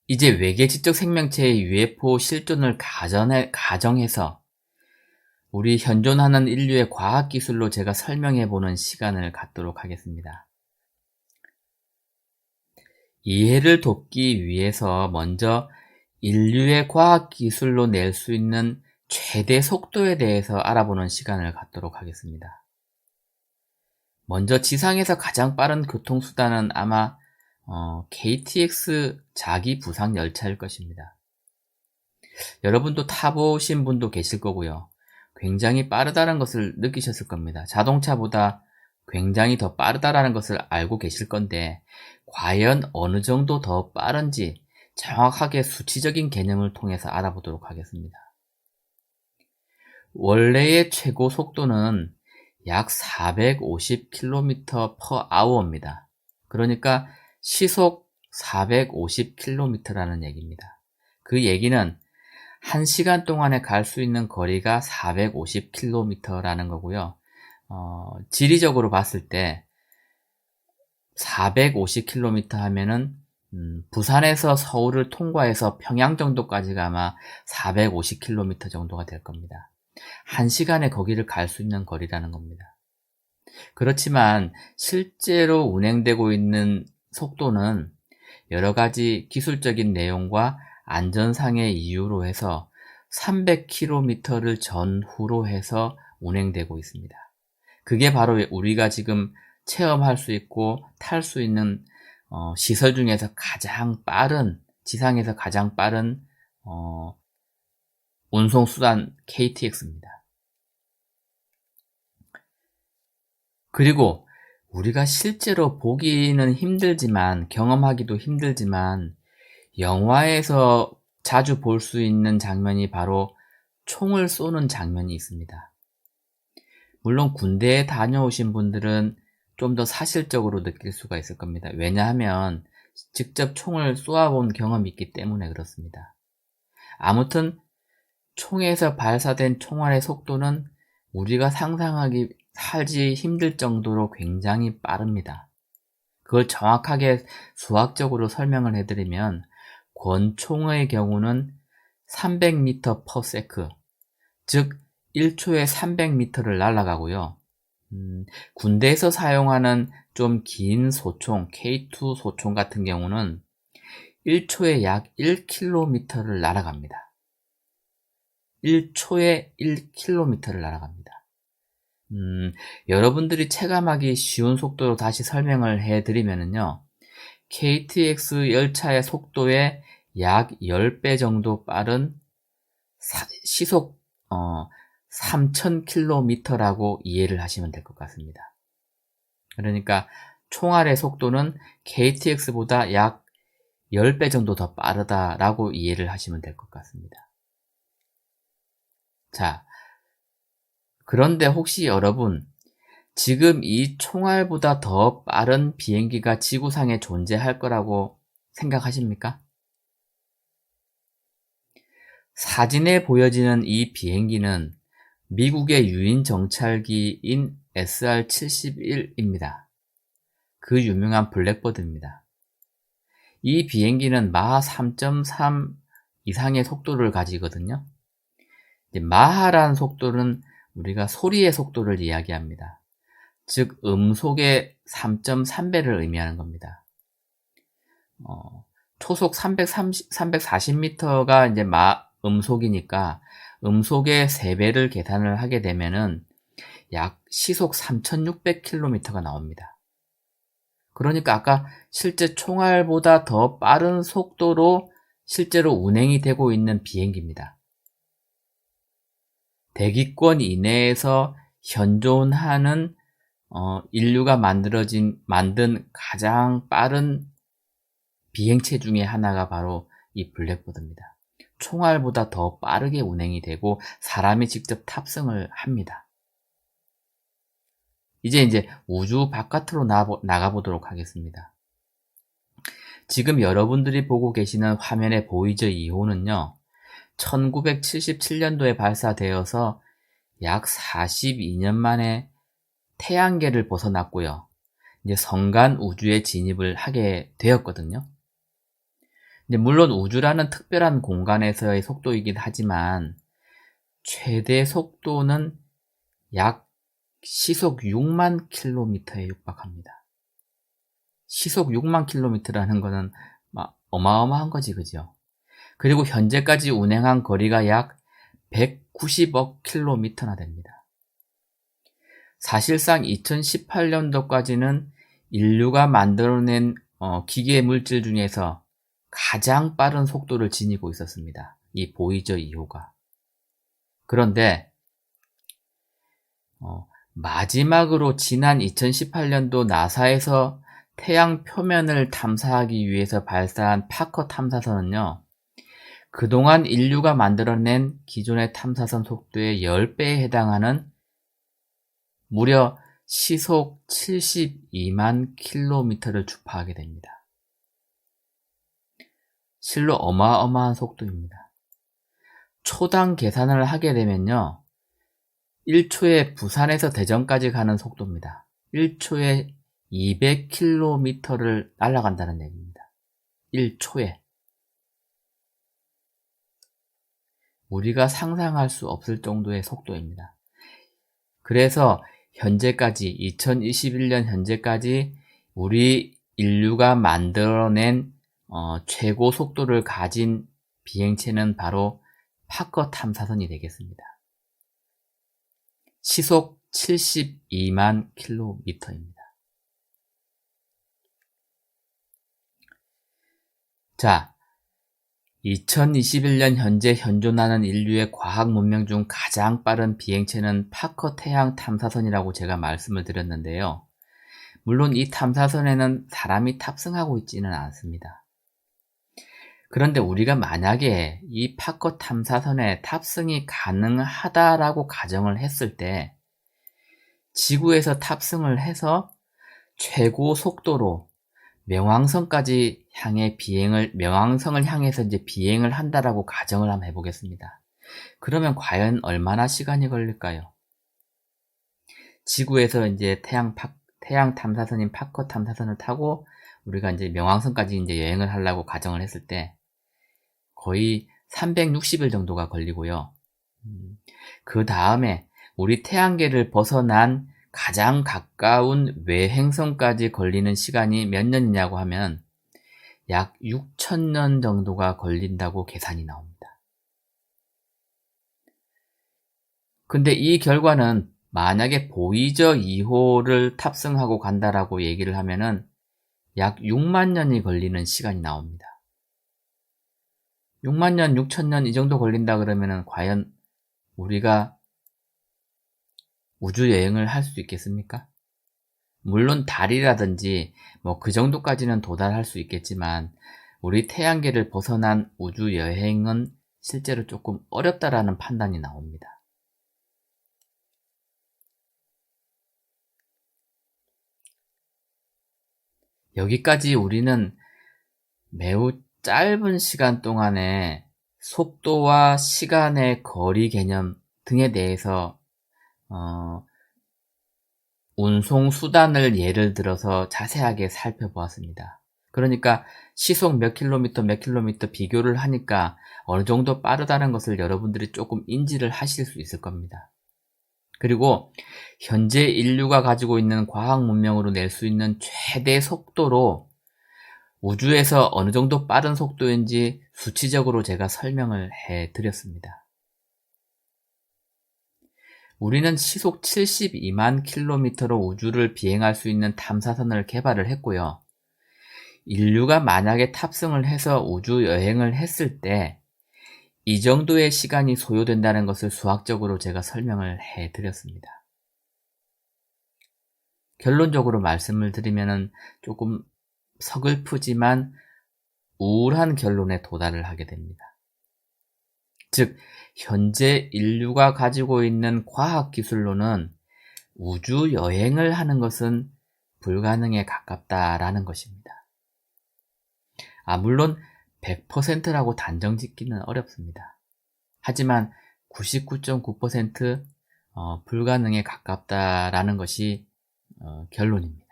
이제 외계 지적 생명체의 UFO 실존을 가정해서 우리 현존하는 인류의 과학기술로 제가 설명해보는 시간을 갖도록 하겠습니다. 이해를 돕기 위해서 먼저 인류의 과학기술로 낼 수 있는 최대 속도에 대해서 알아보는 시간을 갖도록 하겠습니다. 먼저 지상에서 가장 빠른 교통수단은 아마 KTX 자기 부상 열차일 것입니다. 여러분도 타보신 분도 계실 거고요. 굉장히 빠르다는 것을 느끼셨을 겁니다. 자동차보다 굉장히 더 빠르다라는 것을 알고 계실 건데 과연 어느 정도 더 빠른지 정확하게 수치적인 개념을 통해서 알아보도록 하겠습니다. 원래의 최고 속도는 약 450km/h입니다. 그러니까 시속 450km라는 얘기입니다. 그 얘기는 1시간 동안에 갈 수 있는 거리가 450km라는 거고요. 지리적으로 봤을 때 450km 하면은 부산에서 서울을 통과해서 평양 정도까지가 아마 450km 정도가 될 겁니다. 1시간에 거기를 갈 수 있는 거리라는 겁니다. 그렇지만 실제로 운행되고 있는 속도는 여러 가지 기술적인 내용과 안전상의 이유로 해서 300km를 전후로 해서 운행되고 있습니다. 그게 바로 우리가 지금 체험할 수 있고 탈 수 있는 시설 중에서 가장 빠른, 지상에서 가장 빠른 운송수단 KTX입니다. 그리고 우리가 실제로 보기는 힘들지만, 경험하기도 힘들지만 영화에서 자주 볼 수 있는 장면이 바로 총을 쏘는 장면이 있습니다. 물론 군대에 다녀오신 분들은 좀 더 사실적으로 느낄 수가 있을 겁니다. 왜냐하면 직접 총을 쏘아본 경험이 있기 때문에 그렇습니다. 아무튼 총에서 발사된 총알의 속도는 우리가 살기 힘들 정도로 굉장히 빠릅니다. 그걸 정확하게 수학적으로 설명을 해드리면 권총의 경우는 300m/s, 즉 1초에 300m를 날아가고요. 군대에서 사용하는 좀 긴 소총, K2 소총 같은 경우는 1초에 약 1km를 날아갑니다. 1초에 1km를 날아갑니다. 여러분들이 체감하기 쉬운 속도로 다시 설명을 해드리면요. KTX 열차의 속도의 약 10배 정도 빠른 시속 3000km라고 이해를 하시면 될 것 같습니다. 그러니까 총알의 속도는 KTX보다 약 10배 정도 더 빠르다라고 이해를 하시면 될 것 같습니다. 자, 그런데 혹시 여러분, 지금 이 총알보다 더 빠른 비행기가 지구상에 존재할 거라고 생각하십니까? 사진에 보여지는 이 비행기는 미국의 유인 정찰기인 SR-71입니다. 그 유명한 블랙버드입니다. 이 비행기는 마하 3.3 이상의 속도를 가지거든요. 마하란 속도는 우리가 소리의 속도를 이야기합니다. 즉 음속의 3.3배를 의미하는 겁니다. 초속 340m가 이제 음속이니까 음속의 3배를 계산을 하게 되면은 약 시속 3600km가 나옵니다. 그러니까 아까 실제 총알보다 더 빠른 속도로 실제로 운행이 되고 있는 비행기입니다. 대기권 이내에서 현존하는 인류가 만든 가장 빠른 비행체 중에 하나가 바로 이 블랙버드입니다. 총알보다 더 빠르게 운행이 되고 사람이 직접 탑승을 합니다. 이제 우주 바깥으로 나가보도록 하겠습니다. 지금 여러분들이 보고 계시는 화면에 보이저 2호는요. 1977년도에 발사되어서 약 42년 만에 태양계를 벗어났고요. 이제 성간 우주에 진입을 하게 되었거든요. 이제 물론 우주라는 특별한 공간에서의 속도이긴 하지만 최대 속도는 약 시속 6만 킬로미터에 육박합니다. 시속 6만 킬로미터라는 거는 막 어마어마한 거지, 그죠? 그리고 현재까지 운행한 거리가 약 190억 킬로미터나 됩니다. 사실상 2018년도까지는 인류가 만들어낸 기계 물질 중에서 가장 빠른 속도를 지니고 있었습니다. 이 보이저 2호가. 그런데 마지막으로 지난 2018년도 나사에서 태양 표면을 탐사하기 위해서 발사한 파커 탐사선은요, 그동안 인류가 만들어낸 기존의 탐사선 속도의 10배에 해당하는 무려 시속 72만 킬로미터를 주파하게 됩니다. 실로 어마어마한 속도입니다. 초당 계산을 하게 되면요, 1초에 부산에서 대전까지 가는 속도입니다. 1초에 200km를 날아간다는 얘기입니다. 1초에. 우리가 상상할 수 없을 정도의 속도입니다. 그래서 현재까지 2021년 현재까지 우리 인류가 만들어낸 최고 속도를 가진 비행체는 바로 파커 탐사선이 되겠습니다. 시속 72만 킬로미터입니다. 자, 2021년 현재 현존하는 인류의 과학 문명 중 가장 빠른 비행체는 파커 태양 탐사선이라고 제가 말씀을 드렸는데요. 물론 이 탐사선에는 사람이 탑승하고 있지는 않습니다. 그런데 우리가 만약에 이 파커 탐사선에 탑승이 가능하다라고 가정을 했을 때 지구에서 탑승을 해서 최고 속도로 명왕성까지 명왕성을 향해서 이제 비행을 한다라고 가정을 한번 해보겠습니다. 그러면 과연 얼마나 시간이 걸릴까요? 지구에서 이제 태양 탐사선인 파커 탐사선을 타고 우리가 이제 명왕성까지 이제 여행을 하려고 가정을 했을 때 거의 360일 정도가 걸리고요. 그 다음에 우리 태양계를 벗어난 가장 가까운 외행성까지 걸리는 시간이 몇 년이냐고 하면 약 6,000년 정도가 걸린다고 계산이 나옵니다. 근데 이 결과는 만약에 보이저 2호를 탑승하고 간다라고 얘기를 하면은 약 6만 년이 걸리는 시간이 나옵니다. 6만 년, 6천 년 이 정도 걸린다 그러면은 과연 우리가 우주 여행을 할 수 있겠습니까? 물론 달이라든지 뭐 그 정도까지는 도달할 수 있겠지만 우리 태양계를 벗어난 우주 여행은 실제로 조금 어렵다라는 판단이 나옵니다. 여기까지 우리는 매우 짧은 시간 동안에 속도와 시간의 거리 개념 등에 대해서 운송 수단을 예를 들어서 자세하게 살펴보았습니다. 그러니까 시속 몇 킬로미터 비교를 하니까 어느 정도 빠르다는 것을 여러분들이 조금 인지를 하실 수 있을 겁니다. 그리고 현재 인류가 가지고 있는 과학 문명으로 낼 수 있는 최대 속도로 우주에서 어느 정도 빠른 속도인지 수치적으로 제가 설명을 해 드렸습니다. 우리는 시속 72만 킬로미터로 우주를 비행할 수 있는 탐사선을 개발을 했고요. 인류가 만약에 탑승을 해서 우주 여행을 했을 때 이 정도의 시간이 소요된다는 것을 수학적으로 제가 설명을 해 드렸습니다. 결론적으로 말씀을 드리면은 조금 서글프지만 우울한 결론에 도달을 하게 됩니다. 즉, 현재 인류가 가지고 있는 과학 기술로는 우주 여행을 하는 것은 불가능에 가깝다라는 것입니다. 물론 100%라고 단정 짓기는 어렵습니다. 하지만 99.9% 불가능에 가깝다라는 것이 결론입니다.